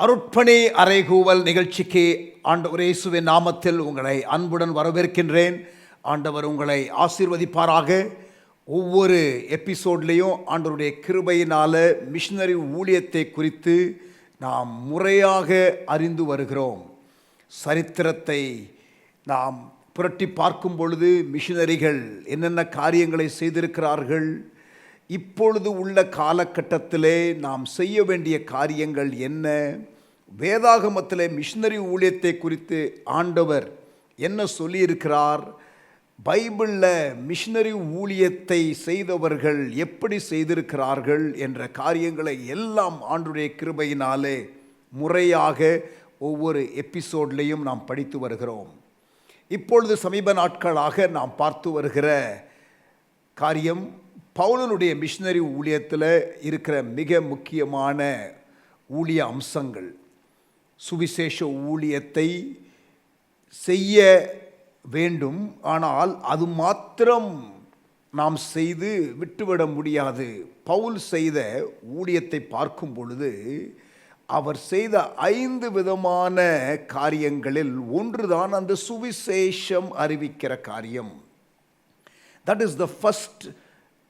அருட்பணி அறைகூவல் நிகழ்ச்சிக்கு ஆண்டவர் இயேசுவின் நாமத்தில் உங்களை அன்புடன் வரவேற்கின்றேன். ஆண்டவர் உங்களை ஆசீர்வதிப்பாராக. ஒவ்வொரு எபிசோட்லேயும் ஆண்டவருடைய கிருபையினால் மிஷனரி ஊழியத்தை குறித்து நாம் முறையாக அறிந்து வருகிறோம். சரித்திரத்தை நாம் புரட்டி பார்க்கும் பொழுது மிஷனரிகள் என்னென்ன காரியங்களை செய்திருக்கிறார்கள், இப்பொழுது உள்ள காலகட்டத்திலே நாம் செய்ய வேண்டிய காரியங்கள் என்ன, வேதாகமத்திலே மிஷனரி ஊழியத்தை குறித்து ஆண்டவர் என்ன சொல்லியிருக்கிறார், பைபிளில் மிஷனரி ஊழியத்தை செய்தவர்கள் எப்படி செய்திருக்கிறார்கள் என்ற காரியங்களை எல்லாம் ஆண்டவருடைய கிருபையினாலே முறையாக ஒவ்வொரு எபிசோட்லேயும் நாம் படித்து வருகிறோம். இப்பொழுது சமீப நாட்களாக நாம் பார்த்து வருகிற காரியம் பவுலனுடைய மிஷனரி ஊழியத்தில் இருக்கிற மிக முக்கியமான ஊழிய அம்சங்கள். சுவிசேஷ ஊழியத்தை செய்ய வேண்டும், ஆனால் அது மாத்திரம் நாம் செய்து விட்டுவிட முடியாது. பவுல் செய்த ஊழியத்தை பார்க்கும் பொழுது அவர் செய்த 5 விதமான காரியங்களில் ஒன்றுதான் அந்த சுவிசேஷம் அறிவிக்கிற காரியம். That is the first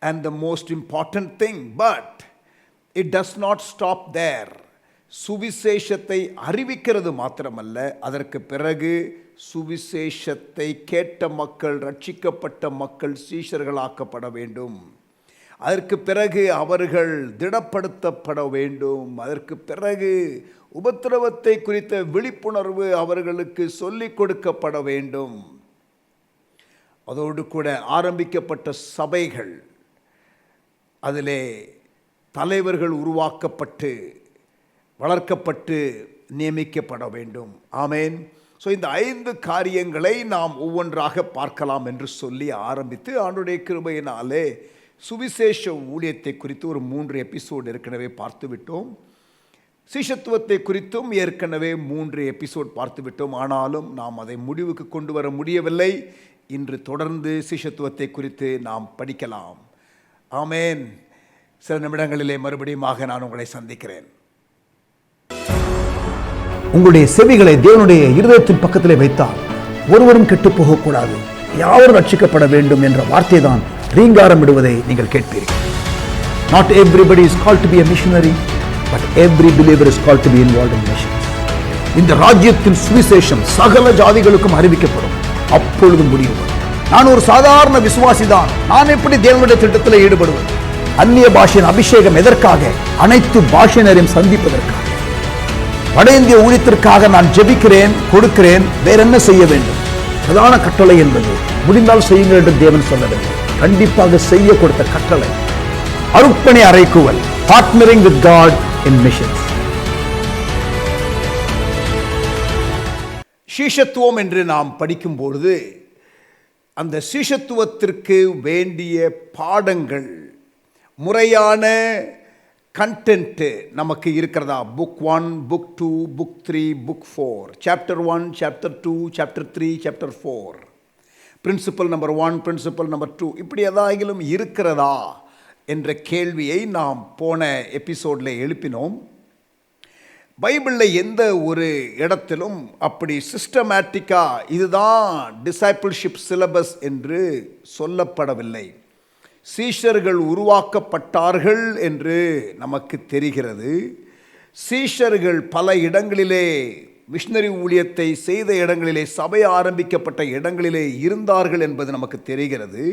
and the most important thing, but it does not stop there. சுவிசேஷத்தை அறிவிக்கிறது மாத்திரமல்ல, அதற்கு பிறகு சுவிசேஷத்தை கேட்ட மக்கள், ரட்சிக்கப்பட்ட மக்கள் சீஷர்களாக்கப்பட வேண்டும். அதற்கு பிறகு அவர்கள் திடப்படுத்தப்பட வேண்டும். அதற்கு பிறகு உபத்திரவத்தை குறித்த விழிப்புணர்வு அவர்களுக்கு சொல்லிக் கொடுக்கப்பட வேண்டும். அதோடு கூட ஆரம்பிக்கப்பட்ட சபைகள், அதிலே தலைவர்கள் உருவாக்கப்பட்டு வளர்க்கப்பட்டு நியமிக்கப்பட வேண்டும். ஆமேன். ஸோ இந்த 5 காரியங்களை நாம் ஒவ்வொன்றாக பார்க்கலாம் என்று சொல்லி ஆரம்பித்து ஆண்டவருடைய கிருபையினாலே சுவிசேஷ ஊழியத்தை குறித்து ஒரு 3 எபிசோடு ஏற்கனவே பார்த்து விட்டோம். சீஷத்துவத்தை குறித்தும் ஏற்கனவே 3 எபிசோட் பார்த்து விட்டோம். ஆனாலும் நாம் அதை முடிவுக்கு கொண்டு வர முடியவில்லை. இன்று தொடர்ந்து சீஷத்துவத்தை குறித்து நாம் படிக்கலாம். ஆமேன். சில நிமிடங்களிலே மறுபடியும் நான் உங்களை சந்திக்கிறேன். உங்களுடைய செவிகளை தேவனுடைய இருதயத்தின் பக்கத்திலே வைத்தால் ஒருவரும் கெட்டு போகக்கூடாது, யாவரும் ரட்சிக்கப்பட வேண்டும் என்ற வார்த்தை தான் ரீங்காரம் இடுவதை நீங்கள் கேட்பீர்கள். Not everybody is called to be a missionary, but every believer is called to be involved in missions. இந்த ராஜ்யத்தின் சுவிசேஷம் சகல ஜாதிகளுக்கும் அறிவிக்கப்படும். அப்பொழுது முடிவு வரும். நான் ஒரு சாதாரண விசுவாசிதான், நான் எப்படி தேவனுடைய திட்டத்தில் ஈடுபடுவது? அந்நிய பாஷையின் அபிஷேகம் எதற்காக? அனைத்து பாஷையினரையும் சந்திப்பதற்காக. வட இந்திய ஊழியத்திற்காக நான் ஜெபிக்கிறேன், கொடுக்கிறேன். வேற என்ன செய்ய வேண்டும்? பிரதான கட்டளை என்பது முடிந்தால் செய்யுங்கள் என்று தேவன் சொல்லவில்லை, கண்டிப்பாக செய்ய கொடுத்த கட்டளை. அருட்பணி அறைகூவல், partnering with God in missions. சீஷத்துவம் என்று நாம் படிக்கும் பொழுது அந்த சீஷத்துவத்திற்கு வேண்டிய பாடங்கள், முறையான கண்டென்ட் நமக்கு இருக்கிறதா? Book 1, book 2, book 3, book 4, chapter 1, chapter 2, chapter 3, chapter 4, principle number 1, principle number 2, இப்படி ஏதாகிலும் இருக்கிறதா என்ற கேள்வியை நாம் போன எபிசோடில் எழுப்பினோம். பைபிளில் எந்த ஒரு இடத்திலும் அப்படி சிஸ்டமேட்டிக்காக இதுதான் டிசைபிள்ஷிப் சிலபஸ் என்று சொல்லப்படவில்லை. சீஷர்கள் உருவாக்கப்பட்டார்கள் என்று நமக்கு தெரிகிறது. சீஷர்கள் பல இடங்களிலே மிஷனரி ஊழியத்தை செய்த இடங்களிலே, சபை ஆரம்பிக்கப்பட்ட இடங்களிலே இருந்தார்கள் என்பது நமக்கு தெரிகிறது.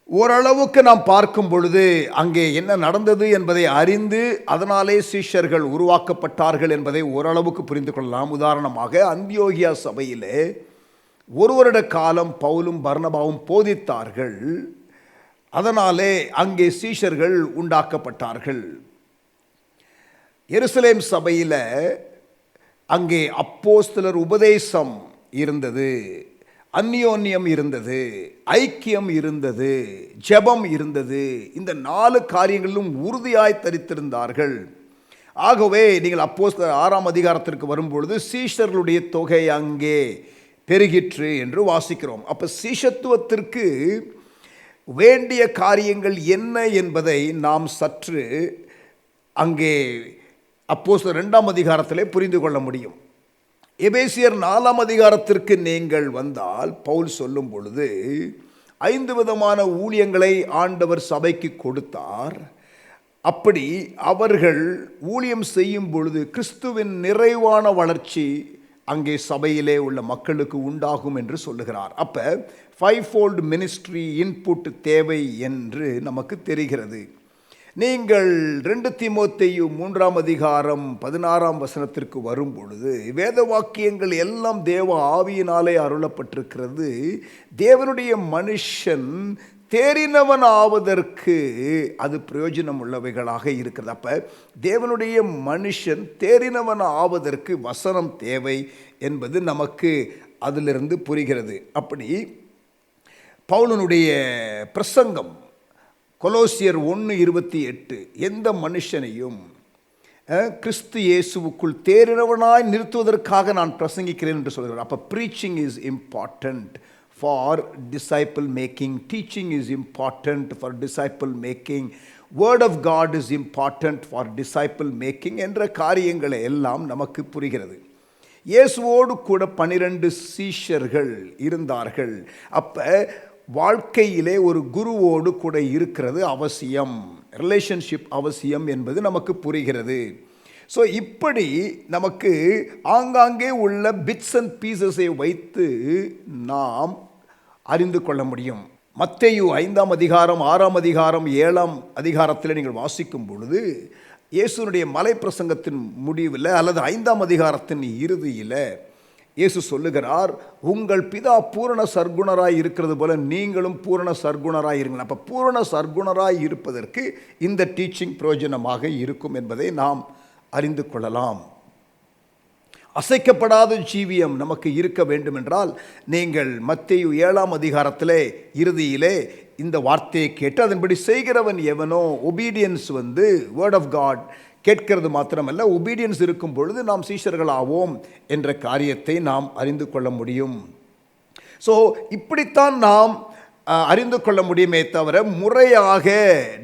ஓரளவுக்கு நாம் பார்க்கும் பொழுது அங்கே என்ன நடந்தது என்பதை அறிந்து அதனாலே சீஷர்கள் உருவாக்கப்பட்டார்கள் என்பதை ஓரளவுக்கு புரிந்து கொள்ளலாம். உதாரணமாக அந்தியோகியா சபையிலே 1 வருட காலம் பவுலும் பர்னபாவும் போதித்தார்கள். அதனாலே அங்கே சீஷர்கள் உண்டாக்கப்பட்டார்கள். எருசலேம் சபையில் அங்கே அப்போஸ்தலர் உபதேசம் இருந்தது, அந்யோன்யம் இருந்தது, ஐக்கியம் இருந்தது, ஜெபம் இருந்தது. இந்த 4 காரியங்களிலும் உறுதியாய் தரித்திருந்தார்கள். ஆகவே நீங்கள் அப்போஸ்தலர் 6ஆம் அதிகாரத்திற்கு வரும்பொழுது சீஷர்களுடைய தொகை அங்கே பெருகிற்று என்று வாசிக்கிறோம். அப்போ சீஷத்துவத்திற்கு வேண்டிய காரியங்கள் என்ன என்பதை நாம் சற்று அங்கே அப்போஸ்தலர் 2ஆம் அதிகாரத்திலே புரிந்து கொள்ள முடியும். எபேசியர் 4ஆம் அதிகாரத்திற்கு நீங்கள் வந்தால் பவுல் சொல்லும் பொழுது 5 விதமான ஊழியங்களை ஆண்டவர் சபைக்கு கொடுத்தார். அப்படி அவர்கள் ஊழியம் செய்யும் பொழுது கிறிஸ்துவின் நிறைவான வளர்ச்சி அங்கே சபையிலே உள்ள மக்களுக்கு உண்டாகும் என்று சொல்லுகிறார். அப்ப 5-fold மினிஸ்ட்ரி இன்புட் தேவை என்று நமக்கு தெரிகிறது. நீங்கள் 2 தீமோத்தேயு 3ஆம் அதிகாரம் 16ஆம் வசனத்திற்கு வரும் பொழுது வேத வாக்கியங்கள் எல்லாம் தேவ ஆவியினாலே அருளப்பட்டிருக்கிறது. தேவனுடைய மனுஷன் தேறினவன் ஆவதற்கு அது பிரயோஜனம் உள்ளவைகளாக இருக்கிறது. அப்ப தேவனுடைய மனுஷன் தேறினவன் ஆவதற்கு வசனம் தேவை என்பது நமக்கு அதிலிருந்து புரிகிறது. அப்படி பவுலனுடைய பிரசங்கம் கொலோசியர் 1:28 எந்த மனுஷனையும் கிறிஸ்து இயேசுவுக்குள் தேறினவனாய் நிறுத்துவதற்காக நான் பிரசங்கிக்கிறேன் என்று சொல்கிறார். அப்போ preaching is important for disciple making, teaching is important for disciple making, word of God is important for disciple making என்ற காரியங்களை எல்லாம் நமக்கு புரிகிறது. இயேசுவோடு கூட 12 சீஷர்கள் இருந்தார்கள். அப்போ வாழ்க்கையிலே ஒரு குருவோடு கூட இருக்கிறது அவசியம், ரிலேஷன்ஷிப் அவசியம் என்பது நமக்கு புரிகிறது. ஸோ இப்படி நமக்கு ஆங்காங்கே உள்ள பிட்ஸ் அண்ட் பீசஸை வைத்து நாம் அறிந்து கொள்ள முடியும். மத்தேயு 5ஆம் அதிகாரம் 6ஆம் அதிகாரம் 7ஆம் அதிகாரத்தில் நீங்கள் வாசிக்கும் பொழுது இயேசுனுடைய மலை பிரசங்கத்தின் முடிவில் அல்லது 5ஆம் அதிகாரத்தின் இறுதியில் இயேசு சொல்லுகிறார், உங்கள் பிதா பூரண சர்க்குணராய் இருக்கிறது போல நீங்களும் பூரண சர்க்குணராய் இருங்கள். அப்போ பூரண சர்க்குணராய் இருப்பதற்கு இந்த டீச்சிங் பிரயோஜனமாக இருக்கும் என்பதை நாம் அறிந்து கொள்ளலாம். அசைக்கப்படாத ஜீவியம் நமக்கு இருக்க வேண்டும் என்றால் நீங்கள் மத்தேயு 7ஆம் அதிகாரத்திலே இறுதியிலே இந்த வார்த்தையை கேட்டு அதன்படி செய்கிறவன் எவனோ, ஒபீடியன்ஸ் வேர்ட் ஆஃப் காட் கேட்கிறது மாத்திரமல்ல, ஒபீடியன்ஸ் இருக்கும் பொழுது நாம் சீஷர்களாவோம் என்ற காரியத்தை நாம் அறிந்து கொள்ள முடியும். ஸோ இப்படித்தான் நாம் அறிந்து கொள்ள முடியுமே தவிர முறையாக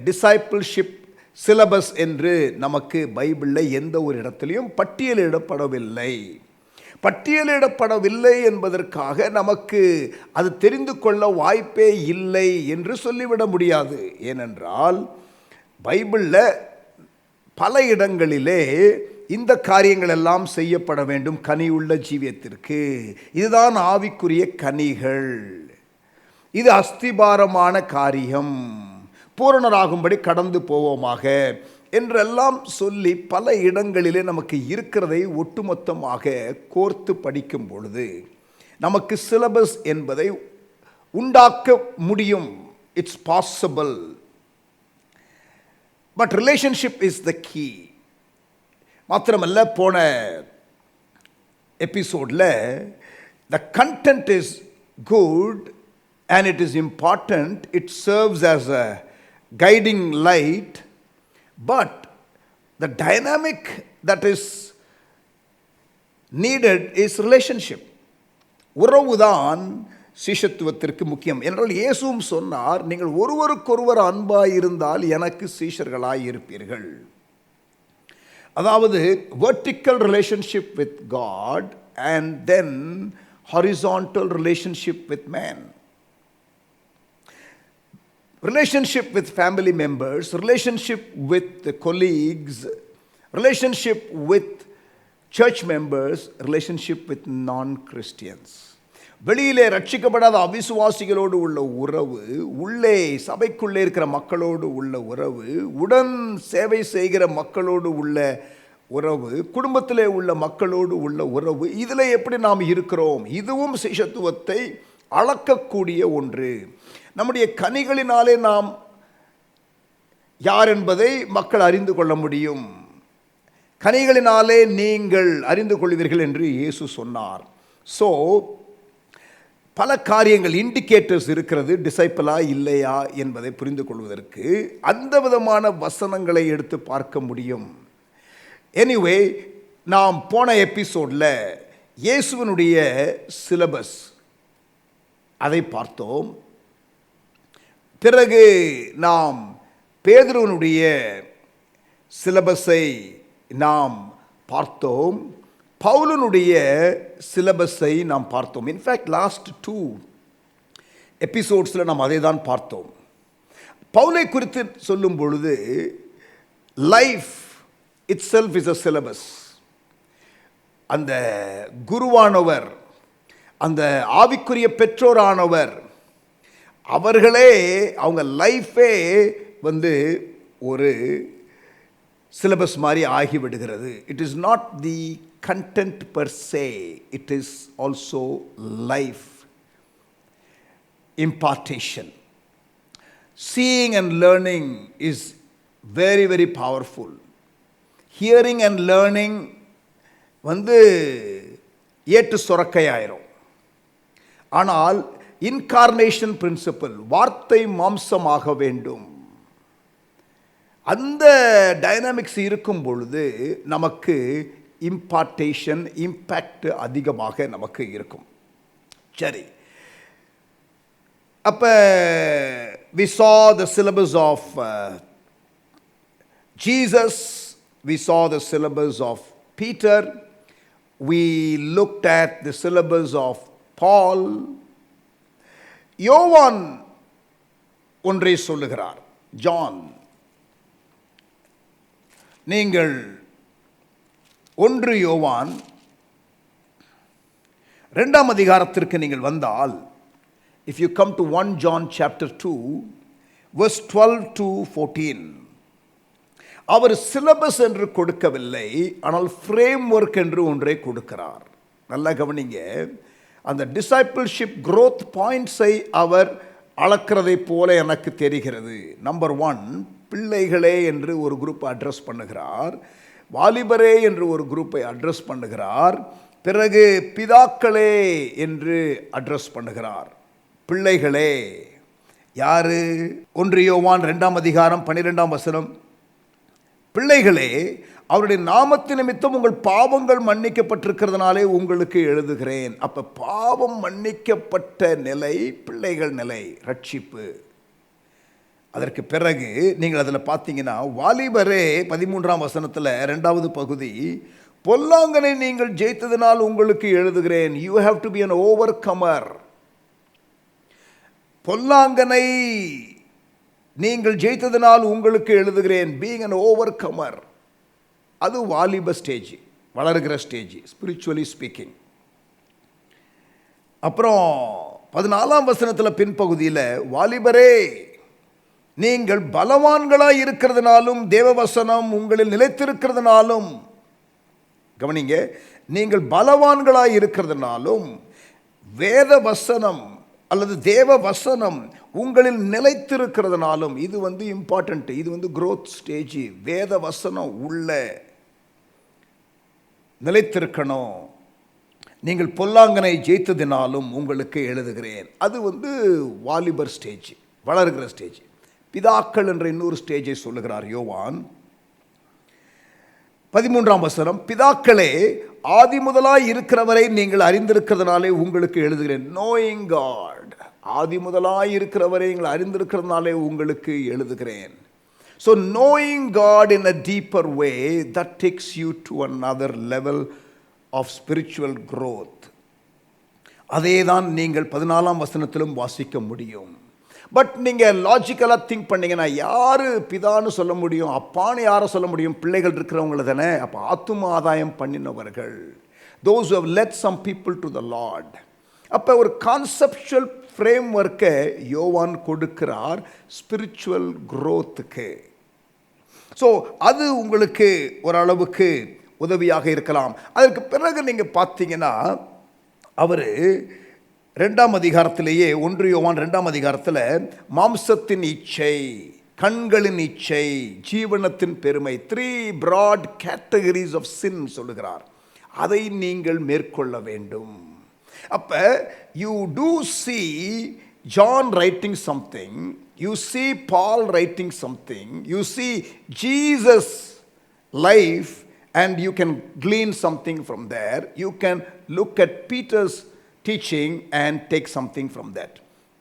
டிசைபிள்ஷிப் சிலபஸ் என்று நமக்கு பைபிளில் எந்த ஒரு இடத்துலையும் பட்டியலிடப்படவில்லை. பட்டியலிடப்படவில்லை என்பதற்காக நமக்கு அது தெரிந்து கொள்ள வாய்ப்பே இல்லை என்று சொல்லிவிட முடியாது. ஏனென்றால் பைபிளில் பல இடங்களிலே இந்த காரியங்கள் எல்லாம் செய்யப்பட வேண்டும் கனியுள்ள ஜீவியத்திற்கு. இதுதான் ஆவிக்குரிய கனிகள், இது அஸ்திபாரமான காரியம், பூரணராகும்படி கடந்து போவோமாக என்றெல்லாம் சொல்லி பல இடங்களிலே நமக்கு இருக்கிறதை ஒட்டுமொத்தமாக கோர்த்து படிக்கும் பொழுது நமக்கு சிலபஸ் என்பதை உண்டாக்க முடியும். It's possible. But relationship is the key. மாத்திரமல்ல, போன எபிசோடில் the content is good and it is important, it serves as a guiding light, but the dynamic that is needed is relationship. உறவுதான் சீஷத்துவத்திற்கு முக்கியம். என்றால் இயேசுவும் சொன்னார், நீங்கள் ஒருவருக்கொருவர் அன்பாய் இருந்தால் எனக்கு சீஷர்களாய் இருப்பீர்கள். அதாவது vertical relationship with God and then horizontal relationship with man. Relationship with family members, relationship with the colleagues, relationship with church members, relationship with non-Christians. வெளியிலே ரட்சிக்கப்படாத அவிசுவாசிகளோடு உள்ள உறவு, உள்ளே சபைக்குள்ளே இருக்கிற மக்களோடு உள்ள உறவு, உடன் சேவை செய்கிற மக்களோடு உள்ள உறவு, குடும்பத்திலே உள்ள மக்களோடு உள்ள உறவு, இதில் எப்படி நாம் இருக்கிறோம்? இதுவும் சிஷ்யத்துவத்தை அளக்கக்கூடிய ஒன்று. நம்முடைய கனிகளினாலே நாம் யார் என்பதை மக்கள் அறிந்து கொள்ள முடியும். கனிகளினாலே நீங்கள் அறிந்து கொள்வீர்கள் என்று இயேசு சொன்னார். ஸோ பல காரியங்கள் இண்டிகேட்டர்ஸ் இருக்கிறது டிசைபிளா இல்லையா என்பதை புரிந்து கொள்வதற்கு. அந்த விதமான வசனங்களை எடுத்து பார்க்க முடியும். எனிவே, நாம் போன எபிசோடில் இயேசுவினுடைய சிலபஸ் அதை பார்த்தோம். பிறகு நாம் பேதுருவினுடைய சிலபஸை நாம் பார்த்தோம். பவுலனுடைய சிலபஸை நாம் பார்த்தோம். இன்ஃபேக்ட் லாஸ்ட் 2 எபிசோட்ஸில் நாம் அதை தான் பார்த்தோம். பவுலை குறித்து சொல்லும் பொழுது life it self is a syllabus. அந்த குருவானவர், அந்த ஆவிக்குரிய பெற்றோரானவர், அவர்களே அவங்க லைஃபே ஒரு சிலபஸ் மாதிரி ஆகிவிடுகிறது. It is not the content per se, it is also life impartation. Seeing and learning is very, very powerful. Hearing and learning ஏட்டு சுரக்கையாயிரும். ஆனால் இன்கார்னேஷன் பிரின்சிபல், வார்த்தை மாம்சமாக வேண்டும், அந்த டைனாமிக்ஸ் இருக்கும் பொழுது நமக்கு இம்பார்ட்டேஷன், இம்பேக்ட் அதிகமாக நமக்கு இருக்கும். சரி, அப்போ we saw the syllabus of Jesus, we saw the syllabus of Peter, we looked at the syllabus of Paul. யோவான் ஒன்றை சொல்லுகிறார். ஜான், நீங்கள் 1 யோவான் 2ஆம் அதிகாரத்திற்கு நீங்கள் வந்தால், if you come to 1 John chapter 2 verse 12 to 14, our syllabus என்று கொடுக்கவில்லை, ஆனால் ஃப்ரேம் ஒர்க் என்று ஒன்றை கொடுக்கிறார். நல்லா கவனிங்க. அந்த டிசைபிள்ஷிப் growth பாயிண்ட்ஸை அவர் அளக்கிறதை போல எனக்கு தெரிகிறது. நம்பர் 1, பிள்ளைகளே என்று ஒரு குரூப்பை அட்ரஸ் பண்ணுகிறார். வாலிபரே என்று ஒரு குரூப்பை அட்ரஸ் பண்ணுகிறார். பிறகு பிதாக்களே என்று அட்ரஸ் பண்ணுகிறார். பிள்ளைகளே யாரு? 1 யோவான் 2ஆம் அதிகாரம் 12ஆம் வசனம், பிள்ளைகளே, அவருடைய நாமத்து நிமித்தம் உங்கள் பாவங்கள் மன்னிக்கப்பட்டிருக்கிறதுனாலே உங்களுக்கு எழுதுகிறேன். அப்ப பாவம் மன்னிக்கப்பட்ட நிலை பிள்ளைகள் நிலை, ரட்சிப்பு. அதற்கு பிறகு நீங்கள் அதில் பார்த்தீங்கன்னா, வாலிபரே 13ஆம் வசனத்தில் 2வது பகுதி, பொல்லாங்கனை நீங்கள் ஜெயித்ததினால் உங்களுக்கு எழுதுகிறேன். You have to be an overcomer. பொல்லாங்கனை நீங்கள் ஜெயித்ததினால் உங்களுக்கு எழுதுகிறேன். பீயிங் an overcomer, அது வாலிப ஸ்டேஜ், வளர்கிற ஸ்டேஜ், ஸ்பிரிச்சுவலி ஸ்பீக்கிங். அப்புறம் 14ஆம் வசனத்தில் பின்பகுதியில், வாலிபரே நீங்கள் பலவான்களாய் இருக்கிறதுனாலும் தேவவசனம் உங்களில் நிலைத்திருக்கிறதுனாலும், கவனிங்க, நீங்கள் பலவான்களாய் இருக்கிறதுனாலும் வேத வசனம் அல்லது தேவ வசனம் உங்களில் நிலைத்திருக்கிறதுனாலும், இது இம்பார்ட்டன்ட், இது growth ஸ்டேஜ். வேத வசனம் உள்ள நிலைத்திருக்கணும். நீங்கள் பொல்லாங்கனை ஜெயித்ததினாலும் உங்களுக்கு எழுதுகிறேன். அது வாலிபர் ஸ்டேஜ், வளர்கிற ஸ்டேஜ். பிதாக்கள் என்ற இன்னொரு ஸ்டேஜை சொல்லுகிறார் யோவான். 13ஆம் வசனம், பிதாக்களே, ஆதி முதலாய் இருக்கிறவரை நீங்கள் அறிந்திருக்கிறதுனாலே உங்களுக்கு எழுதுகிறேன். நோயிங் காட், ஆதி முதலாய் இருக்கிறவரை நீங்கள் அறிந்திருக்கிறதுனாலே உங்களுக்கு எழுதுகிறேன். So knowing God in a deeper way, that takes you to another level of spiritual growth. அதே தான் நீங்கள் 14ஆம் வசனத்திலும் வாசிக்க முடியும். பட் நீங்கள் லாஜிக்கலாக திங்க் பண்ணிங்கன்னா, யார் பிதான்னு சொல்ல முடியும், அப்பான்னு யாரை சொல்ல முடியும்? பிள்ளைகள் இருக்கிறவங்கள தானே. அப்போ ஆத்தும ஆதாயம் பண்ணினவர்கள், those who have led some people to the Lord. அப்போ ஒரு கான்செப்சுவல் ஃப்ரேம் ஒர்க்கை யோவான் கொடுக்கிறார் ஸ்பிரிச்சுவல் க்ரோத்துக்கு. ஸோ அது உங்களுக்கு ஓரளவுக்கு உதவியாக இருக்கலாம். அதற்கு பிறகு நீங்கள் பார்த்தீங்கன்னா, அவர் 2ஆம் அதிகாரத்திலேயே, 1 யோவான் 2ஆம் அதிகாரத்தில் மாம்சத்தின் இச்சை, கண்களின் இச்சை, ஜீவனத்தின் பெருமை, 3 broad categories of sin சொல்லுகிறார். அதை நீங்கள் மேற்கொள்ள வேண்டும். அப்ப you do see John writing something, you see Paul writing something, you see Jesus life, and you can glean something from there. You can look at Peter's teaching and take something from that.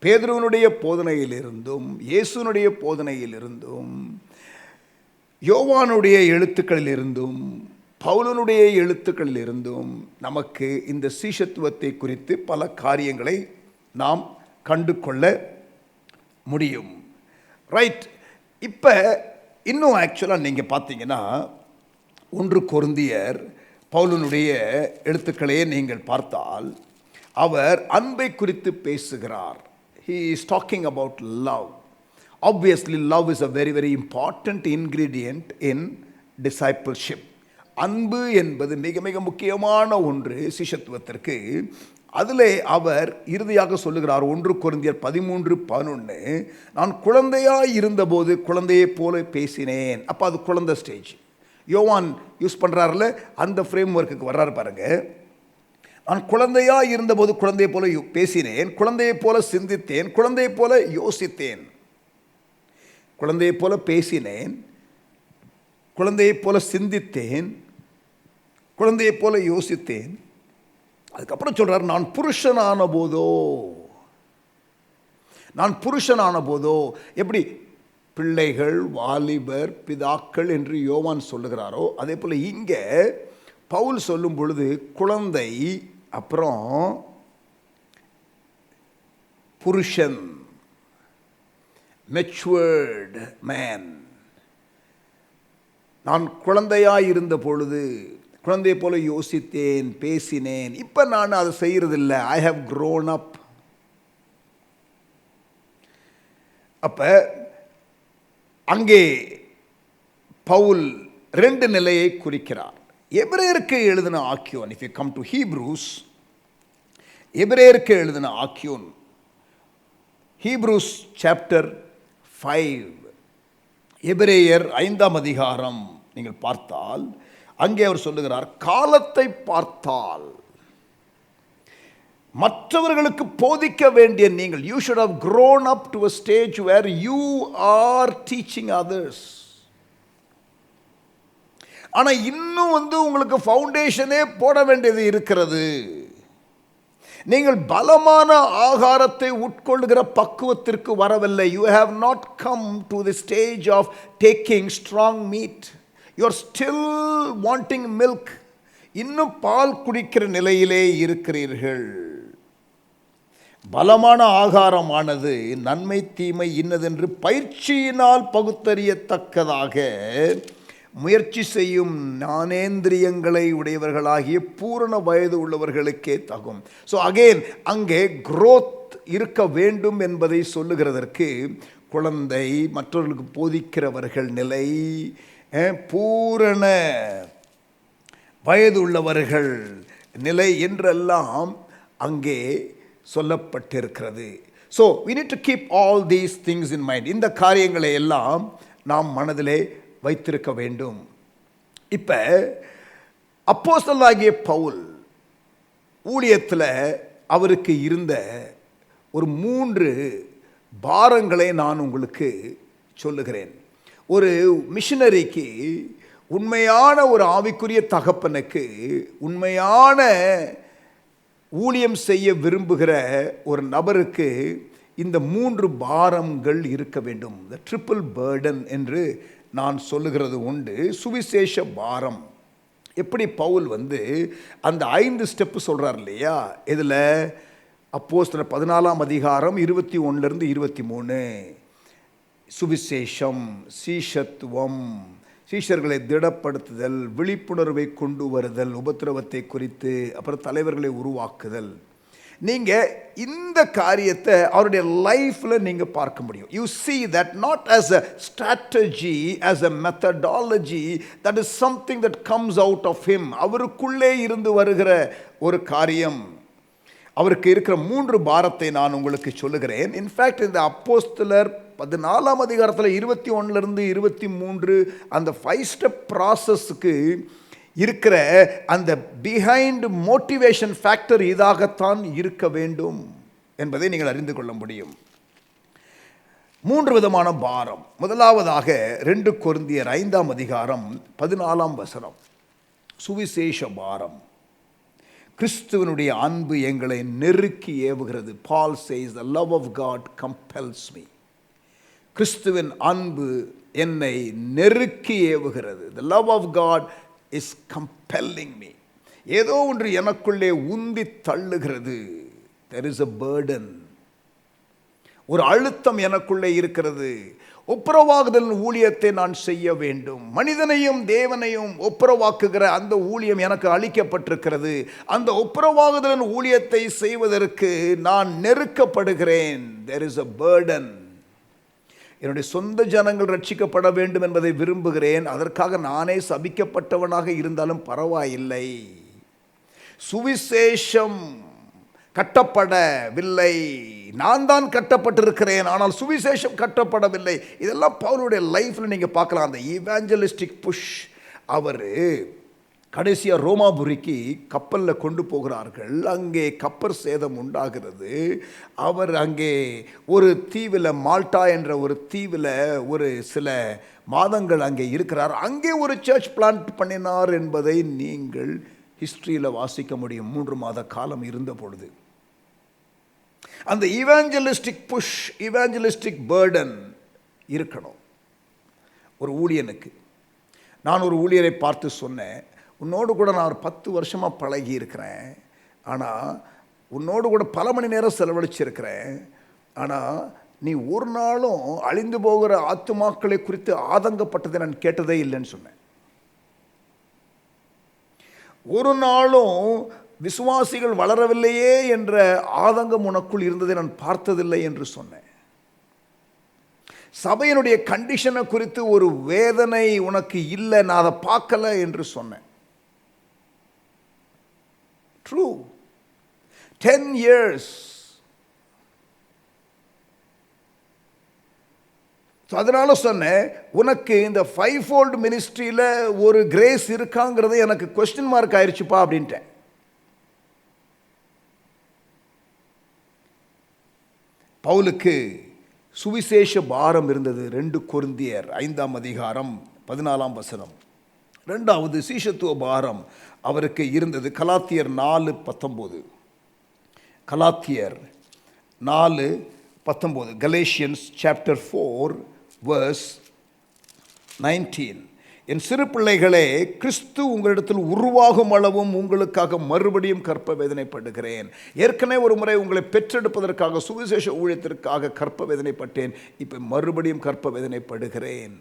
பேதுருவினுடைய போதனையிலிருந்தும் இயேசுனுடைய போதனையிலிருந்தும் யோவானுடைய எழுத்துக்களிலிருந்தும் பவுலனுடைய எழுத்துக்களிலிருந்தும் நமக்கு இந்த சீஷத்துவத்தை குறித்து பல காரியங்களை நாம் கண்டு கொள்ள முடியும். ரைட். இப்போ இன்னும் ஆக்சுவலாக நீங்கள் பார்த்தீங்கன்னா 1 கொரிந்தியர் பவுலனுடைய எழுத்துக்களையே நீங்கள் பார்த்தால் அவர் அன்பை குறித்து பேசுகிறார். He is talking about love. Obviously, love is a very, very important ingredient in discipleship. அன்பு என்பது மிக மிக முக்கியமான ஒன்று சிஷ்யத்துவத்திற்கு. அதிலே அவர் இறுதியாக சொல்லுகிறார் 1 கொரிந்தியர் 13:11, நான் குழந்தையாய் இருந்தபோது குழந்தையைப் போல பேசினேன். அப்போ அது குழந்தை ஸ்டேஜ். யோவான் யூஸ் பண்ணுறாருல, அந்த ஃப்ரேம் ஒர்க்குக்கு வர்றாரு பாருங்க. நான் குழந்தையாக இருந்தபோது குழந்தையை போல பேசினேன், குழந்தையை போல சிந்தித்தேன், குழந்தையை போல யோசித்தேன். குழந்தையை போல பேசினேன், குழந்தையை போல சிந்தித்தேன், குழந்தையை போல யோசித்தேன். அதுக்கப்புறம் சொல்றார், நான் புருஷனான போதோ எப்படி பிள்ளைகள், வாலிபர், பிதாக்கள் என்று யோவான் சொல்லுகிறாரோ அதே போல இங்கே பவுல் சொல்லும் பொழுது குழந்தை, அப்புறம் புருஷன், மெச்சுவர்ட் மேன். நான் குழந்தையாய் இருந்த பொழுது குழந்தையை போல யோசித்தேன், பேசினேன். இப்போ நான் அதை செய்யறதில்லை. I have grown up. அப்போ அங்கே பவுல் 2 நிலையை குறிக்கிறார். எபிரேயருக்கு எழுதின ஆக்கியோன், if you come to Hebrews, எபிரேயருக்கு எழுதின ஆக்கியோன், ஹீப்ரூஸ் சாப்டர் 5, எபிரேயர் 5ஆம் அதிகாரம் நீங்கள் பார்த்தால் அங்கே அவர் சொல்லுகிறார், காலத்தை பார்த்தால் மற்றவர்களுக்கு போதிக்க வேண்டிய நீங்கள், you should have grown up to a stage where you are teaching others. ஆனா இன்னும் உங்களுக்கு ஃபவுண்டேஷனே போட வேண்டியது இருக்கிறது. நீங்கள் பலமான ஆகாரத்தை உட்கொள்ளுகிற பக்குவத்திற்கு வரவில்லை. You have not come to the stage of taking strong meat. You are still wanting milk. இன்னும் பால் குடிக்கிற நிலையிலே இருக்கிறீர்கள். பலமான ஆகாரமானது நன்மை தீமை இன்னதென்று பயிற்சியினால் பகுத்தறியத்தக்கதாக முயற்சி செய்யும் ஞானேந்திரியங்களை உடையவர்களாகிய பூரண வயது உள்ளவர்களுக்கே தகும். ஸோ அகெயின் அங்கே growth இருக்க வேண்டும் என்பதை சொல்லுகிறதற்கு குழந்தை, மற்றவர்களுக்கு போதிக்கிறவர்கள் நிலை, பூரண வயது உள்ளவர்கள் நிலை என்றெல்லாம் அங்கே சொல்லப்பட்டிருக்கிறது. So we need to keep all these things in mind. இந்த காரியங்களை எல்லாம் நாம் மனதிலே வைத்திருக்க வேண்டும். இப்போ அப்போஸ்தலனாகிய பவுல் ஊழியத்தில் அவருக்கு இருந்த ஒரு 3 பாரங்களை நான் உங்களுக்கு சொல்லுகிறேன். ஒரு மிஷனரிக்கு, உண்மையான ஒரு ஆவிக்குரிய தகப்பனுக்கு, உண்மையான ஊழியம் செய்ய விரும்புகிற ஒரு நபருக்கு இந்த 3 பாரங்கள் இருக்க வேண்டும். த ட்ரிபிள் பர்டன் என்று நான் சொல்லுகிறது உண்டு. சுவிசேஷ பாரம். எப்படி பவுல் அந்த 5 ஸ்டெப்பு சொல்கிறார் இல்லையா? இதில் அப்போஸ்தலர் 14ஆம் அதிகாரம் 21லிருந்து 23, சுவிசேஷம், சீஷத்துவம், சீஷர்களை திடப்படுத்துதல், விழிப்புணர்வை கொண்டு வருதல், உபத்திரவத்தை குறித்து, அப்புறம் தலைவர்களை உருவாக்குதல். நீங்கள் இந்த காரியத்தை அவருடைய லைஃப்பில் நீங்கள் பார்க்க முடியும். You see that not as a strategy, as a methodology, that is something that comes out of him. அவருக்குள்ளே இருந்து வருகிற ஒரு காரியம். அவருக்கு இருக்கிற 3 பாரத்தை நான் உங்களுக்கு சொல்லுகிறேன். இன்ஃபேக்ட் இந்த அப்போஸ்தலர் 14ஆம் அதிகாரத்தில் 21லிருந்து 23 அந்த 5 ஸ்டெப் ப்ராசஸ்க்கு இருக்கிற அந்த பிஹைண்ட் மோட்டிவேஷன் ஃபேக்டர் இதாகத்தான் இருக்க வேண்டும் என்பதை நீங்கள் அறிந்து கொள்ள முடியும். 3 விதமான பாரம். முதலாவதாக 2 கொரிந்தியர் 5ஆம் அதிகாரம் 14ஆம் வசனம், சுவிசேஷ பாரம். கிறிஸ்துவனுடைய அன்பு எங்களை நெருக்கி ஏவுகிறது. Paul says, the love of God compels me. கிறிஸ்துவின் அன்பு என்னை நெருக்கி ஏவுகிறது. The love of God is compelling me. ஏதோ ஒன்று எனக்குள்ளே உந்தி தள்ளுகிறது. There is a burden. ஒரு அழுத்தம் எனக்குள்ளே இருக்கிறது. ஒப்புரவாகுதல் ஊழியத்தை நான் செய்ய வேண்டும். மனிதனையும் தேவனையும் ஒப்புரவாக்குகிற அந்த ஊழியம் எனக்கு அளிக்கப்பட்டிருக்கிறது. அந்த ஒப்புரவாகுதல் ஊழியத்தை செய்வதற்கு நான் நெருக்கப்படுகிறேன். There is a burden. என்னுடைய சொந்த ஜனங்கள் ரட்சிக்கப்பட வேண்டும் என்பதை விரும்புகிறேன். அதற்காக நானே சபிக்கப்பட்டவனாக இருந்தாலும் பரவாயில்லை. சுவிசேஷம் கட்டப்படவில்லை, நான் தான் கட்டப்பட்டிருக்கிறேன், ஆனால் சுவிசேஷம் கட்டப்படவில்லை. இதெல்லாம் பவுலுடைய லைஃப்பில் நீங்கள் பார்க்கலாம். அந்த ஈவாஞ்சலிஸ்டிக் புஷ். அவர் கடைசியாக ரோமாபுரிக்கு கப்பலில் கொண்டு போகிறார்கள். அங்கே கப்பல் சேதம் உண்டாகிறது. அவர் அங்கே ஒரு தீவில், மால்டா என்ற ஒரு தீவில் ஒரு சில மாதங்கள் அங்கே இருக்கிறார். அங்கே ஒரு சர்ச் பிளான்ட் பண்ணினார் என்பதை நீங்கள் ஹிஸ்ட்ரியில் வாசிக்க முடியும். 3 மாத காலம் இருந்த பொழுது அந்த ஈவாஞ்சலிஸ்டிக் புஷ், ஈவாஞ்சலிஸ்டிக் பர்டன் இருக்கணும் ஒரு ஊழியனுக்கு. நான் ஒரு ஊழியரை பார்த்து சொன்னேன், உன்னோடு கூட நான் ஒரு 10 வருஷமாக பழகி இருக்கிறேன், ஆனால் உன்னோடு கூட பல மணி நேரம் செலவழிச்சிருக்கிறேன், ஆனால் நீ ஒரு நாளும் அழிந்து போகிற ஆத்துமாக்களை குறித்து ஆதங்கப்பட்டதை நான் கேட்டதே இல்லைன்னு சொன்னேன். ஒரு நாளும் விசுவாசிகள் வளரவில்லையே என்ற ஆதங்கம் உனக்குள் இருந்ததை நான் பார்த்ததில்லை என்று சொன்னேன். சபையினுடைய கண்டிஷனை குறித்து ஒரு வேதனை உனக்கு இல்லை, நான் அதை பார்க்கல என்று சொன்னேன். ட்ரூ. 10 years. அதனால சொன்னேன், உனக்கு இந்த 5-fold மினிஸ்ட்ரியில் ஒரு கிரேஸ் இருக்காங்கிறது எனக்கு கொஸ்டின் மார்க் ஆயிடுச்சுப்பா அப்படின்ட்டேன். பவுலுக்கு சுவிசேஷ பாரம் இருந்தது. 2 கொரிந்தியர் 5ஆம் அதிகாரம் 14ஆம் வசனம். 2வது சீஷத்துவ பாரம் அவருக்கு இருந்தது. கலாத்தியர் 4:19. கலாத்தியர் 4:19. Galatians chapter 4 verse 19. என் சிறு பிள்ளைகளே, கிறிஸ்து உங்களிடத்தில் உருவாகும் அளவும் உங்களுக்காக மறுபடியும் கற்ப வேதனைப்படுகிறேன். ஏற்கனவே ஒரு முறை உங்களை பெற்றெடுப்பதற்காக சுவிசேஷ ஊழியத்திற்காக கற்ப வேதனைப்பட்டேன், இப்போ மறுபடியும் கற்ப வேதனைப்படுகிறேன்.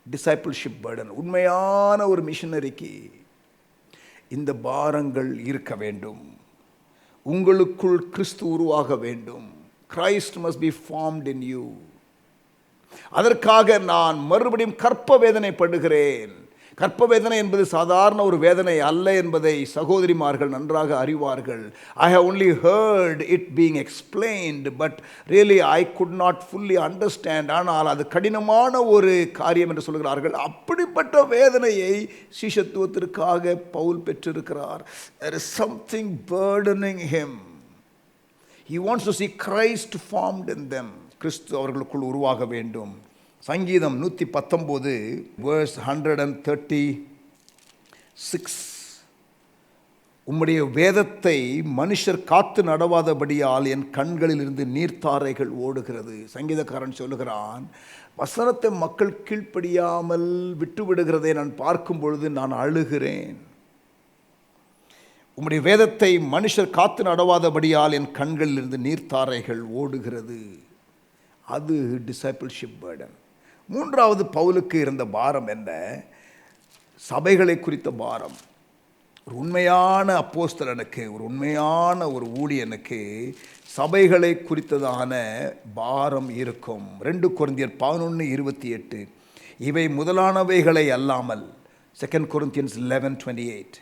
Discipleship Burton. உண்மையான ஒரு மிஷனரிக்கு இந்த பாரங்கள் இருக்க வேண்டும். உங்களுக்குள் கிறிஸ்து உருவாக வேண்டும். Christ must be formed in you. அதற்காக நான் மறுபடியும் கற்ப வேதனைப்படுகிறேன். கற்ப வேதனை என்பது சாதாரண ஒரு வேதனை அல்ல என்பதை சகோதரிமார்கள் நன்றாக அறிவார்கள். I have only heard it being explained, but really I could not fully understand. ஆனால் அது கடினமான ஒரு காரியம் என்று சொல்கிறார்கள். அப்படிப்பட்ட வேதனையை சீஷத்துவத்திற்காக பவுல் பெற்றிருக்கிறார். There is something burdening him. He wants to see Christ formed in them. கிறிஸ்து அவர்களுக்குள் உருவாக வேண்டும். சங்கீதம் 119 verse 136. உம்முடைய வேதத்தை மனுஷர் காத்து நடவாதபடியால் என் கண்களில் இருந்து நீர்த்தாரைகள் ஓடுகிறது. சங்கீதக்காரன் சொல்லுகிறான், வசனத்தை மக்கள் கீழ்ப்படியாமல் விட்டுவிடுகிறதை நான் பார்க்கும் பொழுது நான் அழுகிறேன். உம்முடைய வேதத்தை மனுஷர் காத்து நடவாதபடியால் என் கண்களில் இருந்து நீர்த்தாரைகள் ஓடுகிறது. அது டிசைபிள்ஷிப் பர்டன். 3வது பவுலுக்கு இருந்த பாரம் என்ன? சபைகளை குறித்த பாரம். ஒரு உண்மையான அப்போஸ்தலனுக்கு, ஒரு உண்மையான ஒரு ஊழியனுக்கு சபைகளை குறித்ததான பாரம் இருக்கும். 2 கொரிந்தியர் 11:28. இவை முதலானவைகளை அல்லாமல், 2 Corinthians 11:28.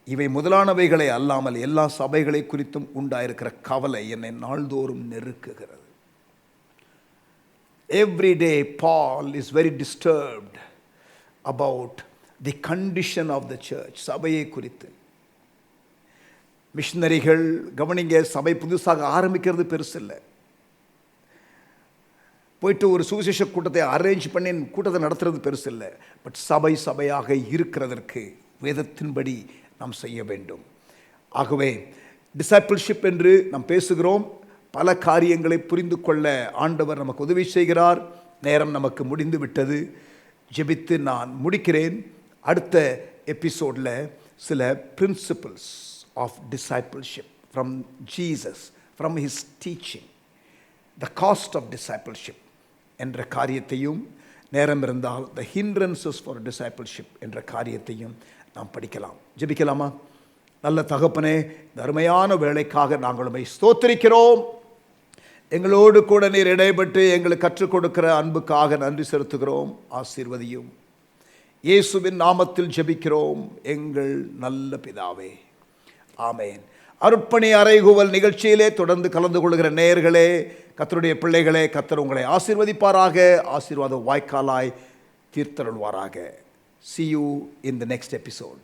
இவை முதலானவைகளை அல்லாமல் எல்லா சபைகளை குறித்தும் உண்டாயிருக்கிற கவலை என்னை நாள்தோறும் நெருக்குகிறது. Every day Paul is very disturbed about the condition of the church. சபையை குறித்து. மிஷனரிகள் கவனிங்க, சபை புதுசாக ஆரம்பிக்கிறது பெருசு இல்லை. போயிட்டு ஒரு சுவிசேஷ கூட்டத்தை அரேஞ்ச் பண்ணி கூட்டத்தை நடத்துறது பெருசு இல்லை. பட் சபை சபையாக இருக்கிறதற்கு வேதத்தின்படி நாம் செய்ய வேண்டும். ஆகவே டிசைபிள்ஷிப் என்று நாம் பேசுகிறோம். பல காரியங்களை புரிந்து கொள்ள ஆண்டவர் நமக்கு உதவி செய்கிறார். நேரம் நமக்கு முடிந்து விட்டது. ஜெபித்து நான் முடிக்கிறேன். அடுத்த எபிசோடில் சில principles of discipleship from Jesus, from his teaching, the cost of discipleship என்ற காரியத்தையும், நேரம் இருந்தால் த ஹிண்ட்ரன்சஸ் ஃபார் டிசைபிள்ஷிப் என்ற காரியத்தையும் நாம் படிக்கலாம். ஜெபிக்கலாமா? நல்ல தகப்பனே, இந்த அருமையான வேலைக்காக நாங்கள் உம்மை ஸ்தோத்திரிக்கிறோம். எங்களோடு கூட நீர் இடைப்பட்டு எங்களுக்கு கற்றுக் கொடுக்கிற அன்புக்காக நன்றி செலுத்துகிறோம். ஆசீர்வதியும். இயேசுவின் நாமத்தில் ஜெபிக்கிறோம் எங்கள் நல்ல பிதாவே, ஆமென். அருட்பணி அறைகூவல் நிகழ்ச்சியிலே தொடர்ந்து கலந்து கொள்கிற நேயர்களே, கர்த்தருடைய பிள்ளைகளே, கர்த்தர் உங்களை ஆசீர்வதிப்பாராக, ஆசீர்வாத வாய்க்காலாய் தீர்த்தருள்வாராக. See you in the next episode.